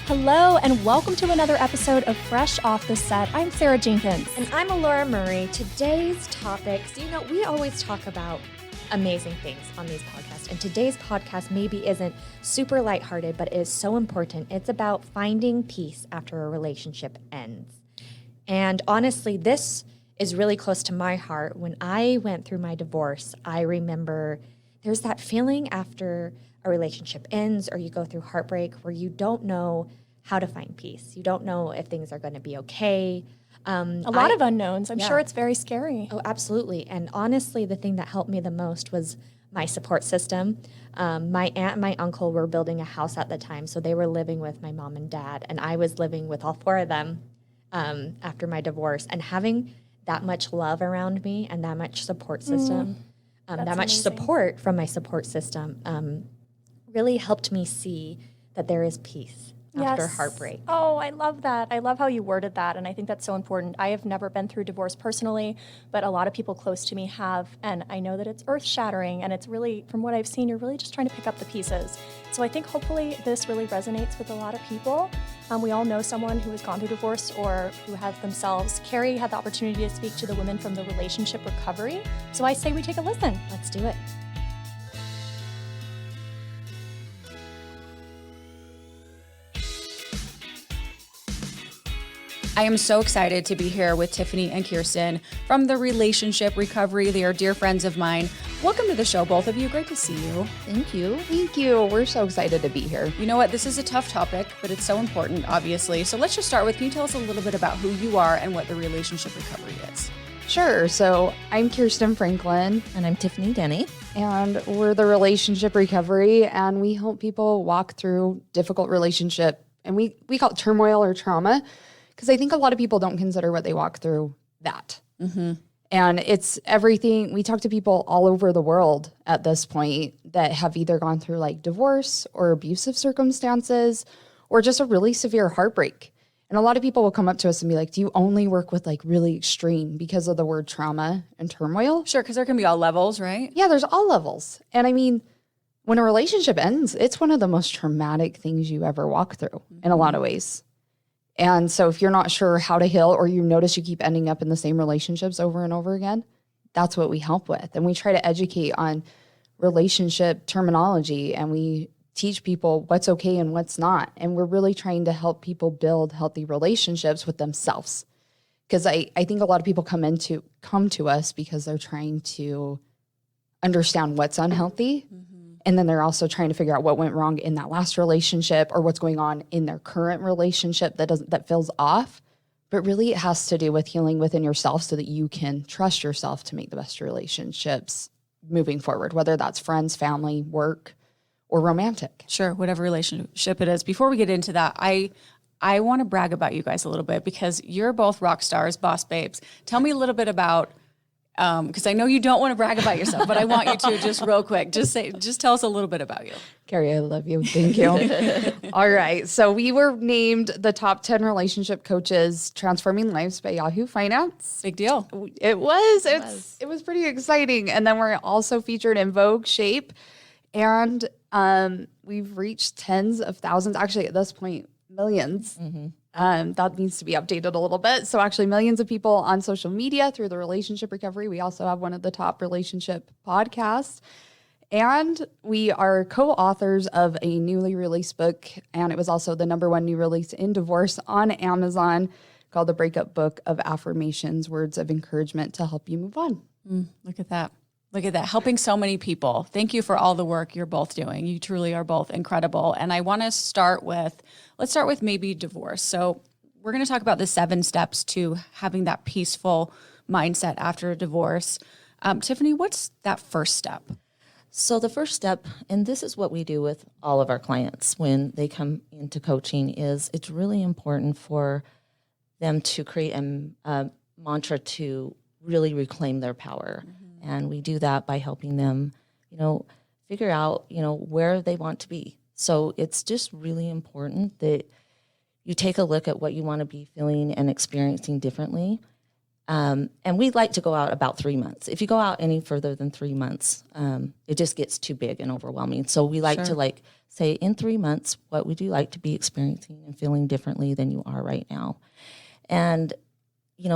Hello, and welcome to another episode of Fresh Off the Set. I'm Sarah Jenkins. And I'm Alora Murray. Today's topics, we always talk about amazing things on these podcasts. And today's podcast maybe isn't super lighthearted, but is so important. It's about finding peace after a relationship ends. And honestly, this is really close to my heart. When I went through my divorce, I remember there's that feeling after a relationship ends or you go through heartbreak where you don't know how to find peace. You don't know if things are going to be okay. A lot of unknowns. I'm sure it's very scary. Oh, absolutely. And honestly, the thing that helped me the most was my support system. My aunt and my uncle were building a house at the time, so they were living with my mom and dad, and I was living with all four of them after my divorce. And having that much love around me and that much support system, that much support from my support system really helped me see that there is peace after heartbreak. Oh, I love that. I love how you worded that, and I think that's so important. I have never been through divorce personally, but a lot of people close to me have, and I know that it's earth-shattering, and it's really, from what I've seen, you're really just trying to pick up the pieces. So I think hopefully this really resonates with a lot of people. We all know someone who has gone through divorce or who has themselves. Carrie had the opportunity to speak to the women from the relationship recovery, so I say we take a listen. Let's do it. I am so excited to be here with Tiffany and Kierstyn from the Relationship Recovery. They are dear friends of mine. Welcome to the show, both of you. Great to see you. Thank you. Thank you. We're so excited to be here. You know what? This is a tough topic, but it's so important, obviously. So let's just start with, can you tell us a little bit about who you are and what the Relationship Recovery is? Sure. So I'm Kierstyn Franklin. And I'm Tiffany Denny. And we're the Relationship Recovery, and we help people walk through difficult relationship. And we call it turmoil or trauma, because I think a lot of people don't consider what they walk through that. Mm-hmm. And it's everything. We talk to people all over the world at this point that have either gone through like divorce or abusive circumstances or just a really severe heartbreak. And a lot of people will come up to us and be like, do you only work with like really extreme because of the word trauma and turmoil? Sure, because there can be all levels, right? Yeah, there's all levels. And I mean, when a relationship ends, it's one of the most traumatic things you ever walk through in a lot of ways. And so if you're not sure how to heal or you notice you keep ending up in the same relationships over and over again, that's what we help with. And we try to educate on relationship terminology, and we teach people what's okay and what's not. And we're really trying to help people build healthy relationships with themselves. Because I think a lot of people come to us because they're trying to understand what's unhealthy. Mm-hmm. And then they're also trying to figure out what went wrong in that last relationship or what's going on in their current relationship that feels off. But really it has to do with healing within yourself so that you can trust yourself to make the best relationships moving forward, whether that's friends, family, work, or romantic. Sure, whatever relationship it is. Before we get into that, I want to brag about you guys a little bit because you're both rock stars, boss babes. Tell me a little bit about, because I know you don't want to brag about yourself, but I want you to just real quick. Just tell us a little bit about you. Carrie, I love you. Thank you. All right. So we were named the top 10 relationship coaches transforming lives by Yahoo Finance. Big deal. It was. It was pretty exciting. And then we're also featured in Vogue, Shape, and we've reached tens of thousands. Actually, at this point, millions. Mm-hmm. That needs to be updated a little bit. So actually millions of people on social media through the Relationship Recovery. We also have one of the top relationship podcasts. And we are co-authors of a newly released book. And it was also the #1 new release in divorce on Amazon called The Breakup Book of Affirmations, Words of Encouragement to Help You Move On. Look at that. Look at that. Helping so many people. Thank you for all the work you're both doing. You truly are both incredible. And I want to let's start with maybe divorce. So we're going to talk about the 7 steps to having that peaceful mindset after a divorce. Tiffany, what's that first step? So the first step, and this is what we do with all of our clients when they come into coaching, is it's really important for them to create a mantra to really reclaim their power. Mm-hmm. And we do that by helping them, figure out, where they want to be. So it's just really important that you take a look at what you want to be feeling and experiencing differently. And we like to go out about 3 months. If you go out any further than 3 months, it just gets too big and overwhelming. So we like to say in 3 months, what would you like to be experiencing and feeling differently than you are right now? And,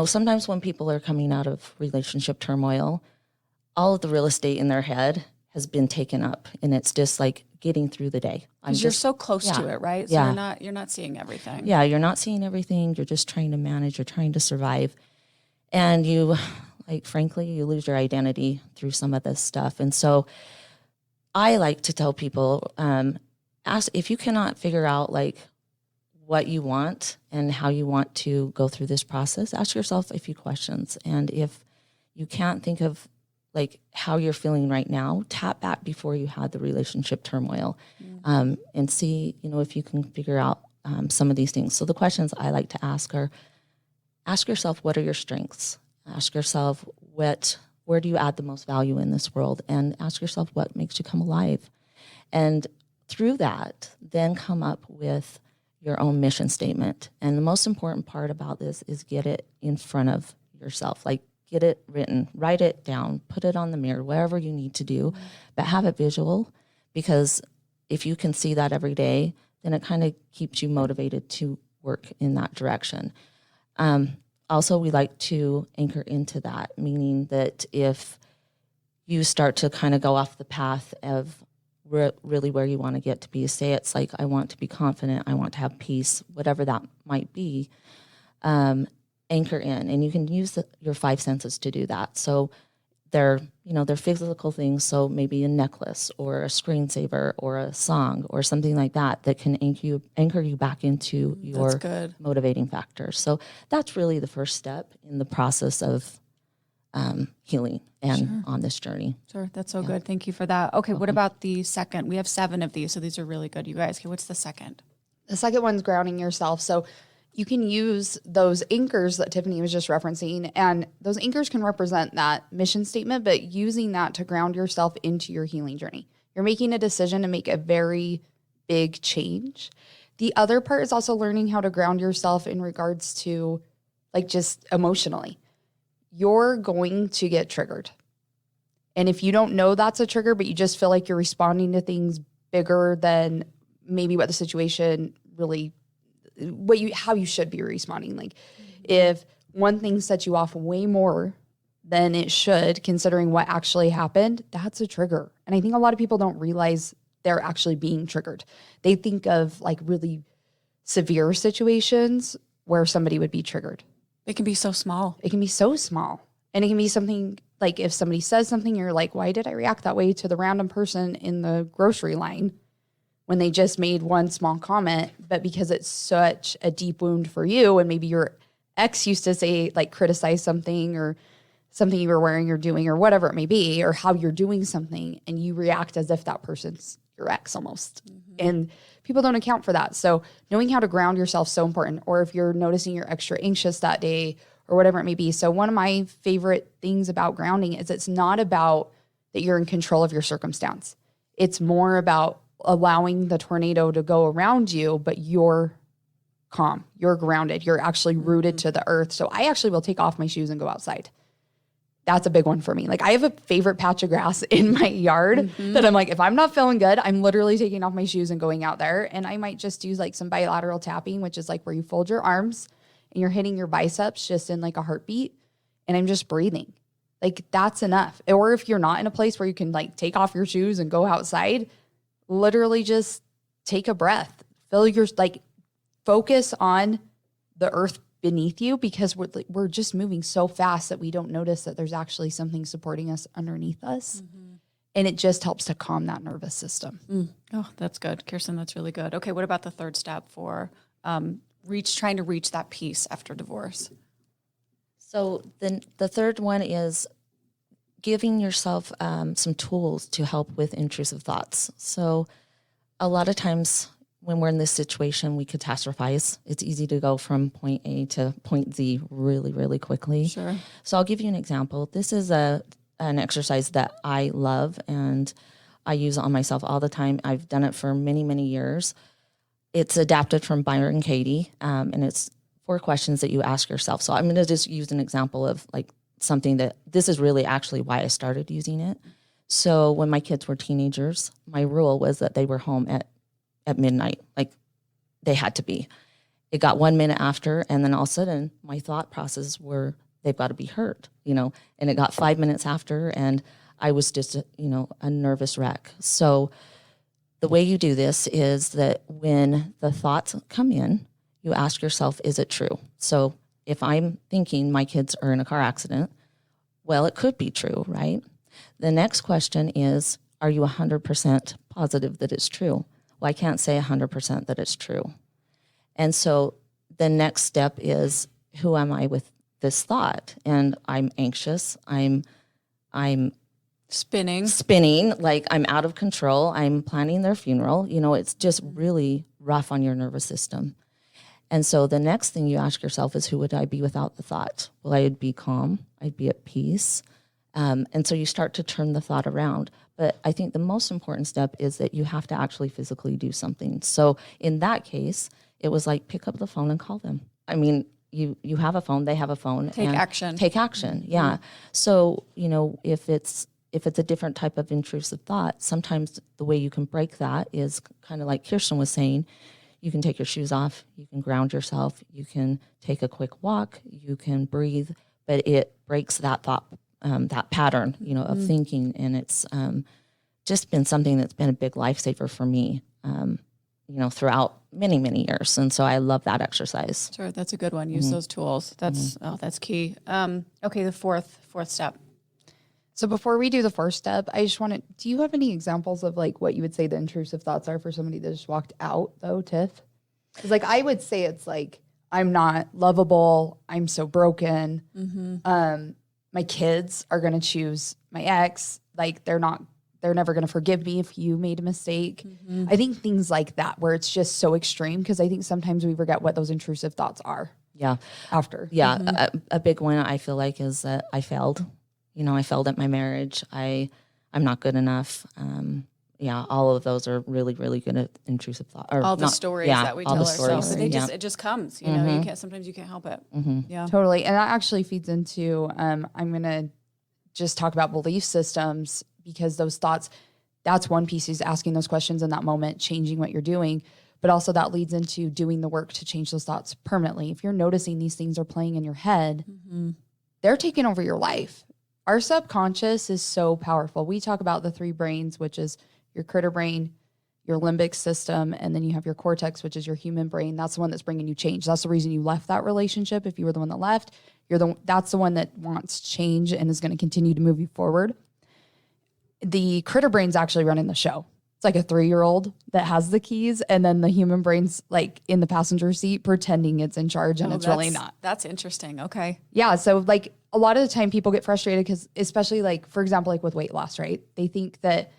sometimes when people are coming out of relationship turmoil, all of the real estate in their head has been taken up, and it's just like getting through the day. You're so close to it, right? So you're not seeing everything. Yeah, you're not seeing everything. You're just trying to manage. You're trying to survive. And you, frankly, you lose your identity through some of this stuff. And so I like to tell people, ask if you cannot figure out what you want and how you want to go through this process, ask yourself a few questions. And if you can't think of how you're feeling right now, tap back before you had the relationship turmoil, and see, if you can figure out some of these things. So the questions I like to ask are, ask yourself, what are your strengths? Ask yourself, where do you add the most value in this world? And ask yourself, what makes you come alive? And through that, then come up with your own mission statement. And the most important part about this is get it in front of yourself. Get it written, write it down, put it on the mirror, whatever you need to do, but have it visual, because if you can see that every day, then it kind of keeps you motivated to work in that direction. Also, we like to anchor into that, meaning that if you start to kind of go off the path of really where you want to get to be, say it's I want to be confident, I want to have peace, whatever that might be, anchor in, and you can use your 5 senses to do that. So they're physical things. So maybe a necklace or a screensaver or a song or something like that can anchor you back into your motivating factors. So that's really the first step in the process of healing and on this journey. Sure, that's so good. Thank you for that. Okay, what about the second? We have 7 of these, so these are really good, you guys. Okay, what's the second? The second one's grounding yourself. So you can use those anchors that Tiffany was just referencing, and those anchors can represent that mission statement, but using that to ground yourself into your healing journey. You're making a decision to make a very big change. The other part is also learning how to ground yourself in regards to just emotionally. You're going to get triggered. And if you don't know that's a trigger, but you just feel like you're responding to things bigger than maybe what the situation really how you should be responding. If one thing sets you off way more than it should, considering what actually happened, that's a trigger. And I think a lot of people don't realize they're actually being triggered. They think of really severe situations where somebody would be triggered. It can be so small. It can be so small. And it can be something if somebody says something, you're like, why did I react that way to the random person in the grocery line when they just made one small comment? But because it's such a deep wound for you, and maybe your ex used to say, criticize something or something you were wearing or doing or whatever it may be, or how you're doing something, and you react as if that person's your ex almost. And people don't account for that. So knowing how to ground yourself is so important. Or if you're noticing you're extra anxious that day or whatever it may be. So one of my favorite things about grounding is it's not about that you're in control of your circumstance. It's more about allowing the tornado to go around you, but you're calm, you're grounded, you're actually rooted to the earth. So I actually will take off my shoes and go outside. That's a big one for me. I have a favorite patch of grass in my yard that I'm if I'm not feeling good, I'm literally taking off my shoes and going out there. And I might just use some bilateral tapping, which is where you fold your arms and you're hitting your biceps just in a heartbeat. And I'm just breathing. That's enough. Or if you're not in a place where you can take off your shoes and go outside, literally just take a breath, feel your, focus on the earth beneath you, because we're just moving so fast that we don't notice that there's actually something supporting us underneath us. And it just helps to calm that nervous system. Oh, that's good. Kierstyn, that's really good. Okay, what about the third step for trying to reach that peace after divorce? So then the third one is giving yourself some tools to help with intrusive thoughts. So a lot of times when we're in this situation, we catastrophize. It's easy to go from point A to point Z really, really quickly. Sure. So I'll give you an example. This is an exercise that I love and I use on myself all the time. I've done it for many, many years. It's adapted from Byron Katie, and it's 4 questions that you ask yourself. So I'm going to just use an example of like something that this is really actually why I started using it. So when my kids were teenagers, my rule was that they were home at midnight. Like they had to be. It got 1 minute after, and then all of a sudden my thought processes were they've got to be hurt, and it got 5 minutes after, and I was just, a nervous wreck. So the way you do this is that when the thoughts come in, you ask yourself, is it true? So if I'm thinking my kids are in a car accident, well, it could be true, right? The next question is, are you 100% positive that it's true? Well, I can't say 100% that it's true. And so the next step is, who am I with this thought? And I'm anxious. I'm spinning, like I'm out of control. I'm planning their funeral. It's just really rough on your nervous system. And so the next thing you ask yourself is, who would I be without the thought? Well, I'd be calm. I'd be at peace. And so you start to turn the thought around. But I think the most important step is that you have to actually physically do something. So in that case, it was like, pick up the phone and call them. I mean, you have a phone, they have a phone. Take action. Take action, yeah. So, if it's a different type of intrusive thought, sometimes the way you can break that is kind of like Kierstyn was saying, you can take your shoes off, you can ground yourself, you can take a quick walk, you can breathe, but it breaks that thought, that pattern, of thinking. And it's just been something that's been a big lifesaver for me, throughout many, many years. And so I love that exercise. Sure, that's a good one. Use those tools. That's key. Okay, the fourth step. So before we do the first step, I just want to, do you have any examples of like what you would say the intrusive thoughts are for somebody that just walked out though, Tiff? Because like I would say it's like, I'm not lovable. I'm so broken. My kids are going to choose my ex. Like they're never going to forgive me if you made a mistake. I think things like that where it's just so extreme, because I think sometimes we forget what those intrusive thoughts are. Yeah. After. Yeah. A big one I feel like is that I failed. I failed at my marriage. I'm not good enough. All of those are really, really good at intrusive thoughts. All the stories that we tell ourselves. It just comes, you can't, sometimes you can't help it. Yeah. Totally. And that actually feeds into, I'm going to just talk about belief systems, because those thoughts, that's one piece, is asking those questions in that moment, changing what you're doing. But also that leads into doing the work to change those thoughts permanently. If you're noticing these things are playing in your head, they're taking over your life. Our subconscious is so powerful. We talk about the 3 brains, which is your critter brain, your limbic system, and then you have your cortex, which is your human brain. That's the one that's bringing you change. That's the reason you left that relationship. If you were the one that left, that's the one that wants change and is going to continue to move you forward. The critter brain's actually running the show. It's like a 3-year-old that has the keys, and then the human brain's like in the passenger seat pretending it's in charge, and it's really not. That's interesting. Okay. Yeah. So like a lot of the time people get frustrated because, especially like, for example, like with weight loss, right? They think that,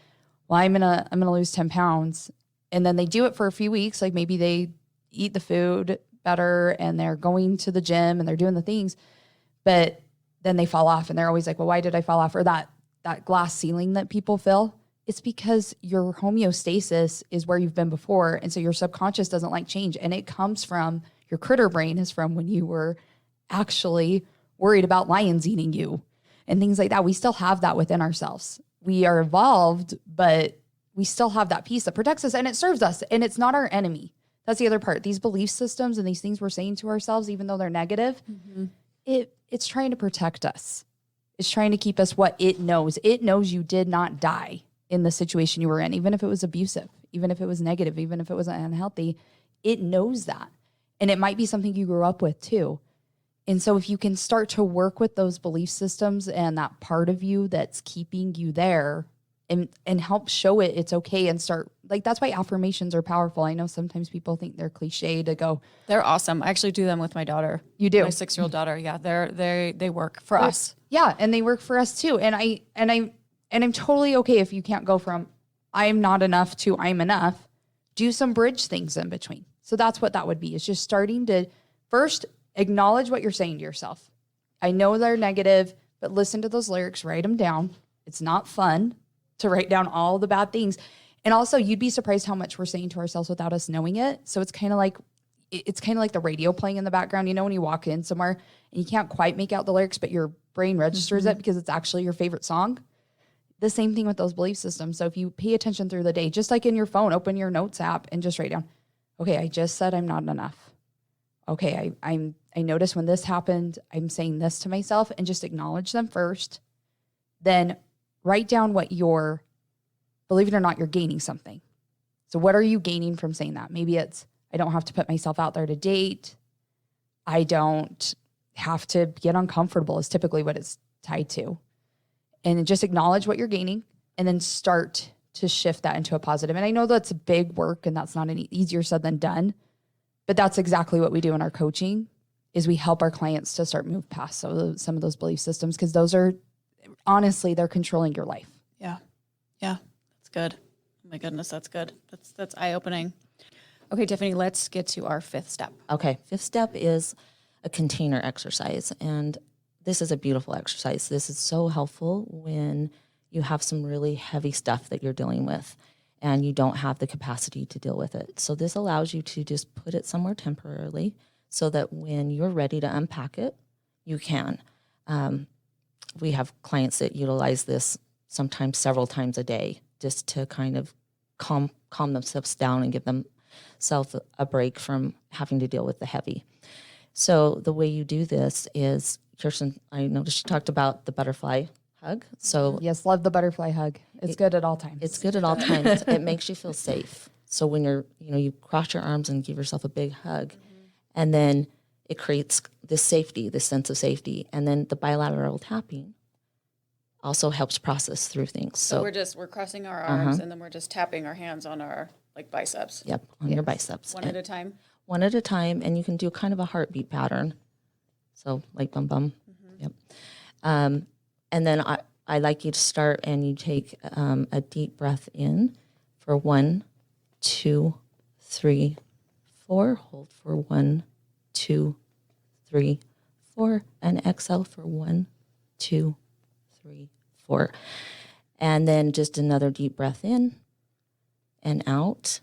well, I'm gonna lose 10 pounds. And then they do it for a few weeks. Like maybe they eat the food better and they're going to the gym and they're doing the things, but then they fall off, and they're always like, well, why did I fall off? Or that glass ceiling that people feel. It's because your homeostasis is where you've been before. And so your subconscious doesn't like change. And it comes from, your critter brain is from when you were actually worried about lions eating you and things like that. We still have that within ourselves. We are evolved, but we still have that piece that protects us and it serves us, and it's not our enemy. That's the other part. These belief systems and these things we're saying to ourselves, even though they're negative, it's trying to protect us. It's trying to keep us what it knows. It knows you did not die in the situation you were in, even if it was abusive, even if it was negative, even if it was unhealthy. It knows that. And it might be something you grew up with too. And so if you can start to work with those belief systems and that part of you that's keeping you there, and help show it it's okay, and start, like, that's why affirmations are powerful. I know sometimes people think they're cliche to go. They're awesome. I actually do them with my daughter. You do? My 6-year-old daughter. Yeah, they work for us. Yeah, and they work for us too. And I'm totally okay if you can't go from I'm not enough to I'm enough. Do some bridge things in between. So that's what that would be. Is just starting to first acknowledge what you're saying to yourself. I know they're negative, but listen to those lyrics, write them down. It's not fun to write down all the bad things. And also, you'd be surprised how much we're saying to ourselves without us knowing it. So it's kind of like, it's kind of like the radio playing in the background. You know, when you walk in somewhere and you can't quite make out the lyrics, but your brain registers it because it's actually your favorite song. The same thing with those belief systems. So if you pay attention through the day, just like in your phone, open your notes app and just write down, okay, I just said I'm not enough. Okay, I noticed when this happened, I'm saying this to myself, and just acknowledge them first. Then write down what you're, believe it or not, you're gaining something. So what are you gaining from saying that? Maybe it's, I don't have to put myself out there to date. I don't have to get uncomfortable is typically what it's tied to. And just acknowledge what you're gaining and then start to shift that into a positive. And I know that's big work and that's not any easier said than done, but that's exactly what we do in our coaching is we help our clients to start move past some of those belief systems because those are, honestly, they're controlling your life. Yeah. Yeah. That's good. Oh my goodness. That's good. That's eye-opening. Okay, Tiffany, let's get to our fifth step. Okay, fifth step is a container exercise. And this is a beautiful exercise. This is so helpful when you have some really heavy stuff that you're dealing with and you don't have the capacity to deal with it. So this allows you to just put it somewhere temporarily so that when you're ready to unpack it, you can. We have clients that utilize this sometimes several times a day just to kind of calm themselves down and give themselves a break from having to deal with the heavy. So the way you do this is, Kierstyn, I noticed you talked about the butterfly hug. So Yes, love the butterfly hug. It's good at all times. it's good at all times. It makes you feel safe. So when you're, you cross your arms and give yourself a big hug, and then it creates this safety, this sense of safety. And then the bilateral tapping also helps process through things. So we're crossing our arms and then we're just tapping our hands on our biceps. Yep, on your biceps. One at a time. One at a time, and you can do kind of a heartbeat pattern. So like bum bum. Yep. And then I like you to start and you take a deep breath in for 1, 2, 3, 4. Hold for 1, 2, 3, 4, and exhale for 1, 2, 3, 4. And then just another deep breath in and out.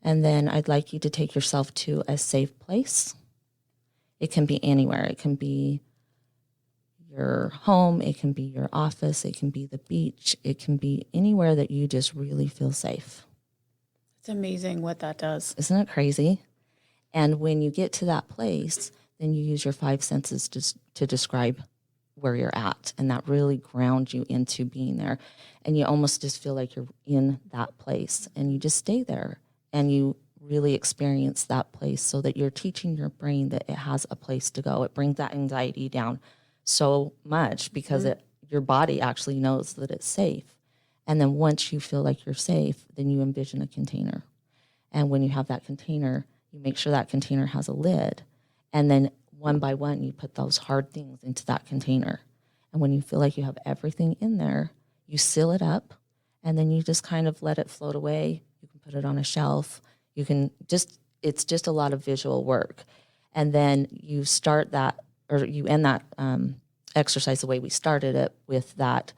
And then I'd like you to take yourself to a safe place. It can be anywhere. It can be your home. It can be your office. It can be the beach. It can be anywhere that you just really feel safe. It's amazing what that does. Isn't it crazy? And when you get to that place, then you use your 5 senses to describe where you're at. And that really grounds you into being there. And you almost just feel like you're in that place. And you just stay there. And you really experience that place so that you're teaching your brain that it has a place to go. It brings that anxiety down so much because your body actually knows that it's safe. And then once you feel like you're safe, then you envision a container. And when you have that container, you make sure that container has a lid. And then one by one, you put those hard things into that container. And when you feel like you have everything in there, you seal it up and then you just kind of let it float away. You can put it on a shelf. You can it's just a lot of visual work. And then you start that, or you end that exercise the way we started it with that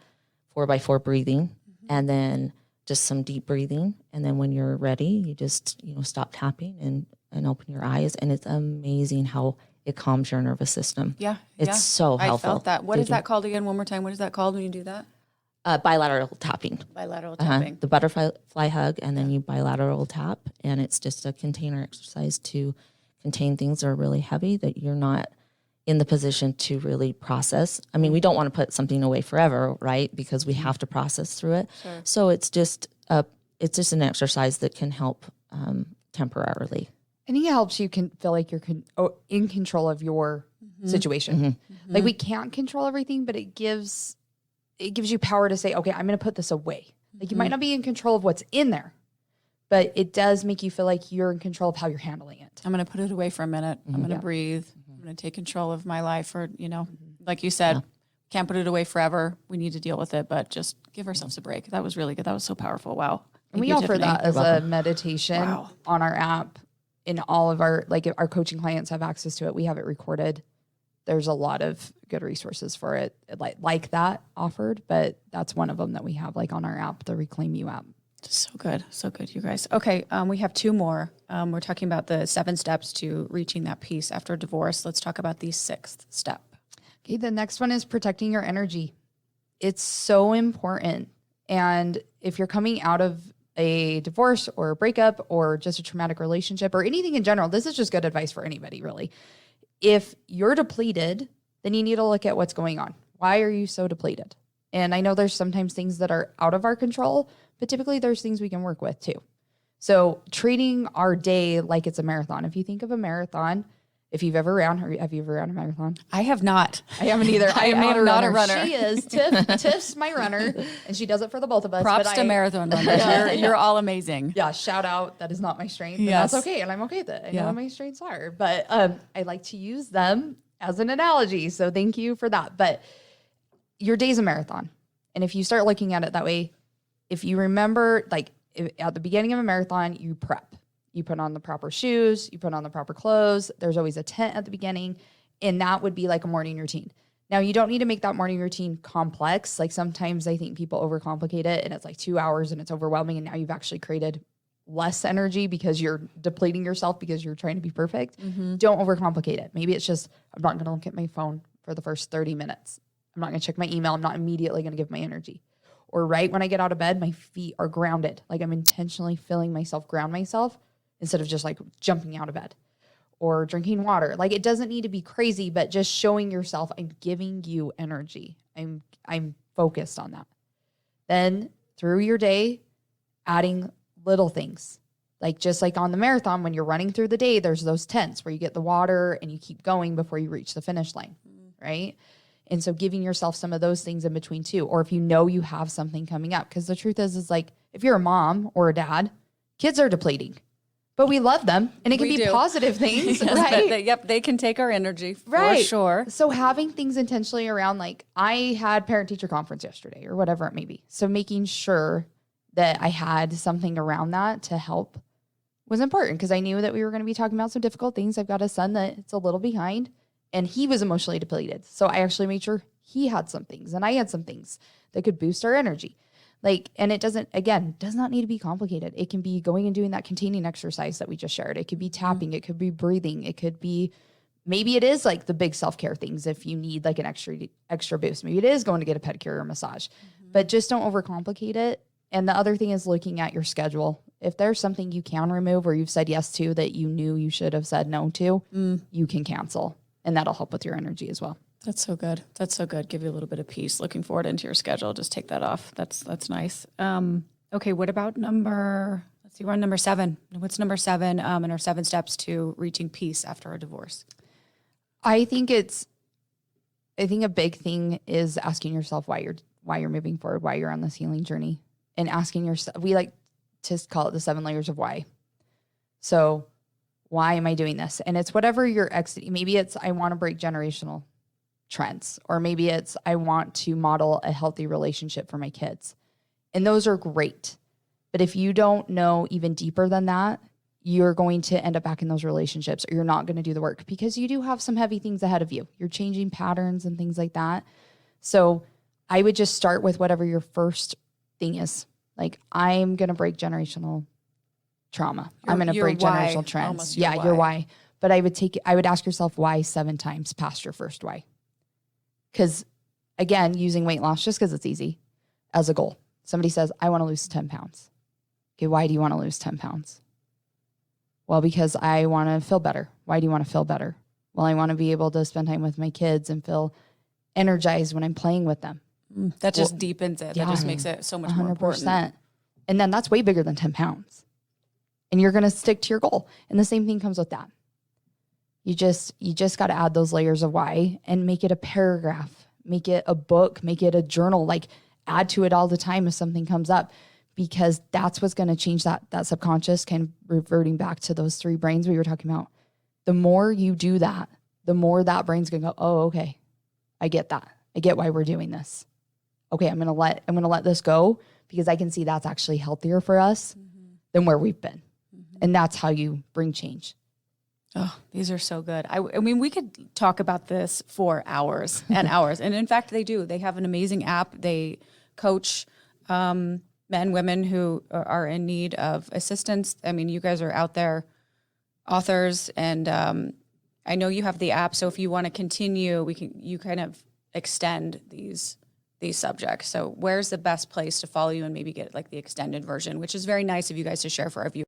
4x4 breathing and then just some deep breathing. And then when you're ready, you just, stop tapping and open your eyes. And it's amazing how it calms your nervous system. Yeah. It's so helpful. I felt that. What is that called again? One more time. What is that called when you do that? Bilateral tapping. Bilateral tapping. The butterfly hug, and then you bilateral tap, and it's just a container exercise to contain things that are really heavy that you're not in the position to really process. I mean, we don't want to put something away forever, right? Because we have to process through it. Sure. So it's just an exercise that can help temporarily. I think it helps you can feel like you're in control of your situation. Like we can't control everything, but it gives you power to say, okay, I'm going to put this away. Like you might not be in control of what's in there, but it does make you feel like you're in control of how you're handling it. I'm going to put it away for a minute. I'm going to breathe. I'm going to take control of my life. Or, like you said, can't put it away forever. We need to deal with it, but just give ourselves a break. That was really good. That was so powerful. Wow. And we offer that as a meditation on our app. In all of our coaching clients have access to it. We have it recorded. There's a lot of good resources for it like that offered, but that's one of them that we have on our app, the Reclaim You app. So good, you guys. Okay, we have 2 more. We're talking about the 7 steps to reaching that peace after divorce. Let's talk about the 6th step. Okay, the next one is protecting your energy. It's so important. And if you're coming out of a divorce or a breakup or just a traumatic relationship or anything in general, this is just good advice for anybody, really. If you're depleted, then you need to look at what's going on. Why are you so depleted? And I know there's sometimes things that are out of our control, but typically there's things we can work with too. So treating our day like it's a marathon. If you think of a marathon, if you've ever ran, or have you ever ran a marathon? I have not. I haven't either. I am not a runner. runner. She is. Tiff's my runner, and she does it for the both of us. Props to marathon runners. You're all amazing. Yeah, shout out. That is not my strength. Yes. And that's okay, and I'm okay with it. I know what my strengths are, but I like to use them as an analogy. So thank you for that. But your day's a marathon, and if you start looking at it that way, if you remember, like at the beginning of a marathon, you prep. You put on the proper shoes, you put on the proper clothes. There's always a tent at the beginning, and that would be like a morning routine. Now, you don't need to make that morning routine complex. Like sometimes I think people overcomplicate it, and it's like 2 hours and it's overwhelming, and now you've actually created less energy because you're depleting yourself because you're trying to be perfect. Don't overcomplicate it. Maybe it's just, I'm not going to look at my phone for the first 30 minutes. I'm not going to check my email. I'm not immediately going to give my energy. Or right when I get out of bed, my feet are grounded. Like I'm intentionally feeling myself ground myself, instead of just like jumping out of bed or drinking water. Like it doesn't need to be crazy, but just showing yourself, I'm giving you energy. I'm focused on that. Then through your day, adding little things. Like just like on the marathon, when you're running through the day, there's those tents where you get the water and you keep going before you reach the finish line, right? And so giving yourself some of those things in between too. Or if you know you have something coming up, because the truth is like, if you're a mom or a dad, kids are depleting. But we love them, and it can be positive things, right? They can take our energy for right. sure. So having things intentionally around, like I had parent-teacher conference yesterday or whatever it may be. So making sure that I had something around that to help was important because I knew that we were going to be talking about some difficult things. I've got a son that's a little behind, and he was emotionally depleted. So I actually made sure he had some things, and I had some things that could boost our energy. Like, and it does not need to be complicated. It can be going and doing that containing exercise that we just shared. It could be tapping. It could be breathing. It could be, maybe it is like the big self-care things if you need like an extra boost. Maybe it is going to get a pedicure or massage, but just don't overcomplicate it. And the other thing is looking at your schedule. If there's something you can remove or you've said yes to that you knew you should have said no to, you can cancel, and that'll help with your energy as well. That's so good. That's so good. Give you a little bit of peace. Looking forward into your schedule. Just take that off. That's nice. Okay. What about we're on number 7. What's number 7 in our 7 steps to reaching peace after a divorce? I think a big thing is asking yourself why you're moving forward, why you're on this healing journey, and asking yourself, we like to call it the 7 layers of why. So why am I doing this? And it's whatever you're exiting. Maybe it's, I want to break generational trends, or maybe it's, I want to model a healthy relationship for my kids. And those are great. But if you don't know even deeper than that, you're going to end up back in those relationships, or you're not going to do the work because you do have some heavy things ahead of you. You're changing patterns and things like that. So I would just start with whatever your first thing is. Like, I'm going to break generational trauma. I'm going to break generational trends. Yeah, your why. But I would ask yourself why 7 times past your first why. Because again, using weight loss just because it's easy as a goal. Somebody says, I want to lose 10 pounds. Okay, why do you want to lose 10 pounds? Well, because I want to feel better. Why do you want to feel better? Well, I want to be able to spend time with my kids and feel energized when I'm playing with them. That just deepens it. Yeah, that just makes it so much 100%. More important. And then that's way bigger than 10 pounds. And you're going to stick to your goal. And the same thing comes with that. You just got to add those layers of why and make it a paragraph, make it a book, make it a journal, like add to it all the time if something comes up, because that's what's going to change that subconscious, kind of reverting back to those 3 brains we were talking about. The more you do that, the more that brain's going to go, oh, okay, I get that. I get why we're doing this. Okay, I'm going to let this go because I can see that's actually healthier for us than where we've been. And that's how you bring change. Oh, these are so good. I mean, we could talk about this for hours and hours. And in fact, they do. They have an amazing app. They coach men, women who are in need of assistance. I mean, you guys are out there, authors, and I know you have the app. So if you want to continue, you kind of extend these subjects. So where's the best place to follow you and maybe get like the extended version, which is very nice of you guys to share for our viewers.